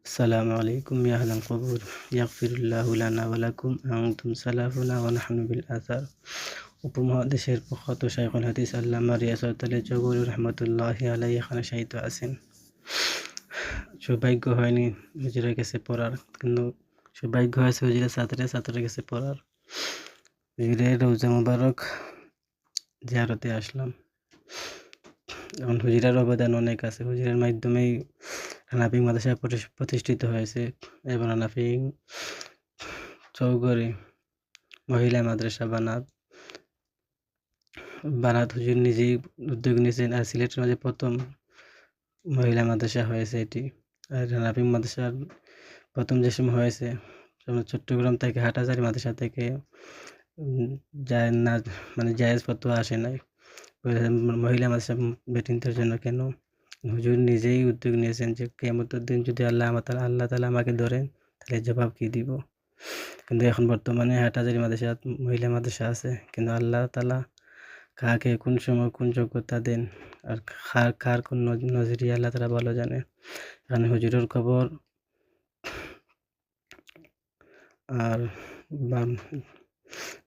আসসালামু আলাইকুম ইয়া আহলাল কবুর ইয়াগফিরুল্লাহু লানা ওয়া লাকুম আনতুম সালাফুনা ওয়া নাহনু বিল আসার। উপমহাদেশের প্রখ্যাত শাইখুল হাদিস আল্লামা রিয়াসাত আলী জহুরী রহমতুল্লাহি আলাইহি এখানে শায়িত আছেন। সৌভাগ্য হয়নি হুজুরের কাছে পড়ার, কিন্তু সৌভাগ্য হয়েছে হুজুরের ছাত্রের কাছে পড়ার। হুজুরের রওজা মুবারক জিয়ারতে আসলাম। এখন হুজুরের অবদান অনেক আছে। হুজুরের মাধ্যমেই হানাফি মাদ্রাসা প্রতিষ্ঠিত হয়েছে এবং হানাফি চৌগরে মহিলা মাদ্রাসা বানাত হুজুর নিজেই উদ্যোগ নিয়েছেন, আর সিলেটের মাঝে প্রথম মহিলা মাদ্রাসা হয়েছে এটি। আর হানাফি মাদ্রাসার প্রথম যে সময় হয়েছে চট্টগ্রাম থেকে হাটহাজারী মাদ্রাসা থেকে যায় না, মানে জায়েজ ফতোয়া আসে নাই মহিলা মাদ্রাসা বেটিনদের জন্য। কেন? হুজুর নিজেই উদ্যোগ নিয়েছেন যে কিয়ামতের দিন যদি আল্লাহ তাআলা আমাকে ধরেন তাহলে জবাব কি দিব। কিন্তু এখন বর্তমানে হাটহাজারী মাদ্রাসা মহিলা মাদ্রাসা আছে, কিন্তু আল্লাহ তাআলা কাকে কোন সময় কোন যোগ্যতা দেন আর কার কোন নজরিয়া আল্লাহ তাআলা ভালো জানে। এখানে হুজুরের কবর আর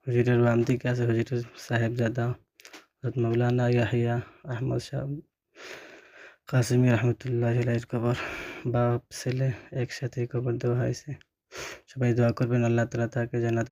হুজুরের বাম দিকে আছে হুজুরের সাহেবজাদা হযরত মাওলানা ইয়াহিয়া আহমদ শাহ কাসেমী রহমতুল্লাহি আলাইহির কবর। বাপ ছেলে একসাথে কবর দেওয়া হয়েছে। সবাই দোয়া করবেন আল্লাহ তাআলা তাকে জান্নাত